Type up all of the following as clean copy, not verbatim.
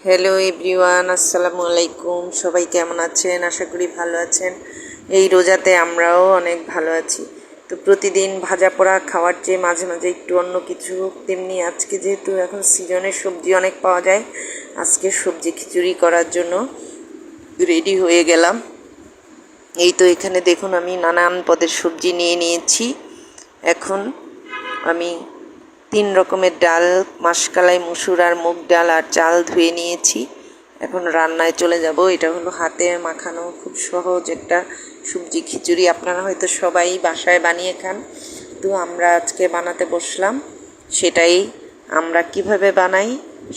Hello everyone, আসসালামু আলাইকুম। সবাই কেমন আছেন? আশা করি ভালো আছেন। এই রোজাতে আমরাও অনেক ভালো আছি। তো প্রতিদিন ভাজা পোড়া খাওয়ার চেয়ে মাঝে মাঝে একটু অন্য কিছু, তেমনি আজকে যেহেতু এখন সিজনের সবজি অনেক পাওয়া যায়, আজকে সবজি খিচুড়ি করার জন্য রেডি হয়ে গেলাম। এই তো এখানে দেখুন আমি নানান পদের সবজি নিয়ে নিয়েছি। এখন আমি 3 রকমের ডাল, মাসকলাই, মসুর আর মুগ ডাল আর চাল ধুয়ে নিয়েছি। এখন রান্নায় চলে যাব। এটা হলো হাতে মাখানো খুব সহজ একটা সবজি খিচুড়ি। আপনারা হয়তো সবাই বাসায় বানিয়ে খান, তো আমরা আজকে বানাতে বসলাম। সেটাই আমরা কিভাবে বানাই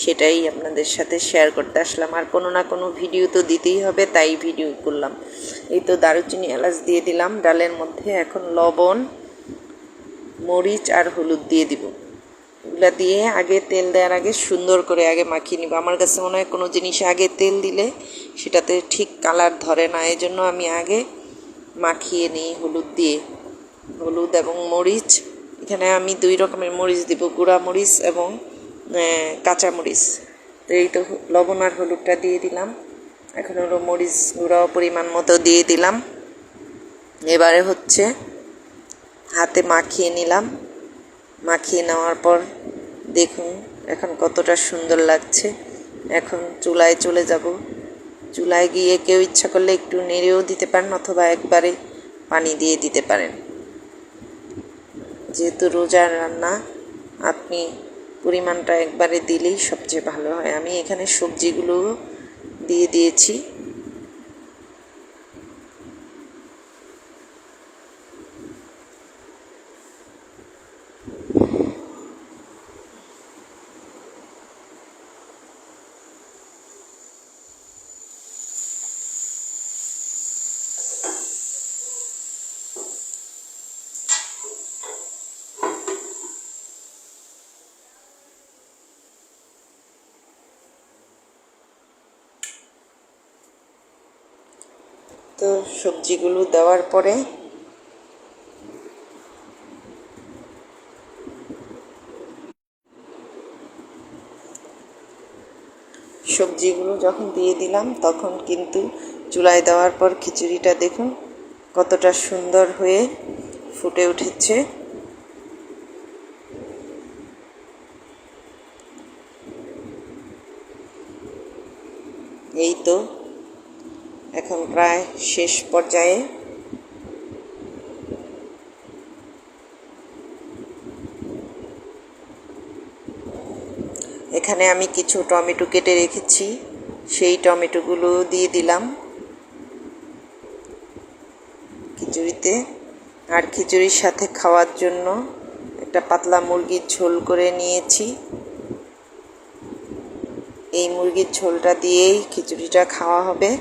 সেটাই আপনাদের সাথে শেয়ার করতে আসলাম। আর কোনো না কোনো ভিডিও তো দিতেই হবে, তাই ভিডিও করলাম। এই তো দারুচিনি এলাচ দিয়ে দিলাম ডালের মধ্যে। এখন লবণ, মরিচ আর হলুদ দিয়ে দিব। এগুলো দিয়ে আগে তেল দেওয়ার আগে সুন্দর করে আগে মাখিয়ে নিব। আমার কাছে মনে হয় কোনো জিনিস আগে তেল দিলে সেটাতে ঠিক কালার ধরে না, এই জন্য আমি আগে মাখিয়ে নিই হলুদ দিয়ে। হলুদ এবং মরিচ, এখানে আমি 2 রকমের মরিচ দিব, গুঁড়া মরিচ এবং কাঁচা মরিচ। তো এই তো লবণ আর হলুদটা দিয়ে দিলাম। এখন হলো মরিচ গুঁড়াও পরিমাণ মতো দিয়ে দিলাম। এবারে হচ্ছে হাতে মাখিয়ে নিলাম। মাখিয়ে নেওয়ার পর দেখুন এখন কতটা সুন্দর লাগছে। এখন চুলায় চলে যাব। চুলায় গিয়ে কেউ ইচ্ছা করলে একটু নেড়েও দিতে পারেন, অথবা একবারে পানি দিয়ে দিতে পারেন। যেহেতু রোজার রান্না, আপনি পরিমাণটা একবারে দিলেই সবচেয়ে ভালো হয়। আমি এখানে সবজিগুলো দিয়ে দিয়েছি। তো সবজিগুলো দেওয়ার পরে সবজিগুলো যখন দিয়ে দিলাম, তখন কিন্তু চুলায় দেওয়ার পর খিচুড়িটা দেখুন কতটা সুন্দর হয়ে ফুটে উঠেছে। এই তো এখন প্রায় শেষ পর্যায়ে। এখানে আমি কিছু টমেটো কেটে রেখেছি, সেই টমেটোগুলো দিয়ে দিলাম খিচুড়িতে। আর খিচুড়ির সাথে খাওয়ার জন্য একটা পাতলা মুরগির ঝোল করে নিয়েছি। এই মুরগির ঝোলটা দিয়েই খিচুড়িটা খাওয়া হবে।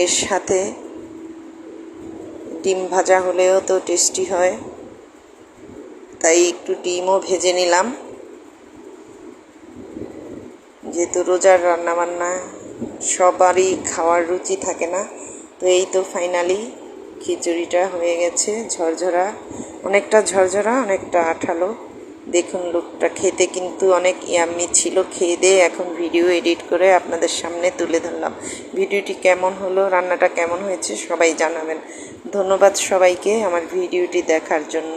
এর সাথে ডিম ভাজা হলেও তো টেস্টি হয়, তাই একটু ডিমও ভেজে নিলাম। যেহেতু রোজার রান্নাবান্না সবারই খাওয়ার রুচি থাকে না, তো এই তো ফাইনালি খিচুড়িটা হয়ে গেছে। ঝরঝরা, অনেকটা ঝরঝরা, অনেকটা আঠালো। দেখুন লুকটা, খেতে কিন্তু অনেক ইয়াম্মি ছিল। খেয়ে দিয়ে এখন ভিডিও এডিট করে আপনাদের সামনে তুলে ধরলাম। ভিডিওটি কেমন হলো, রান্নাটা কেমন হয়েছে সবাই জানাবেন। ধন্যবাদ সবাইকে আমার ভিডিওটি দেখার জন্য।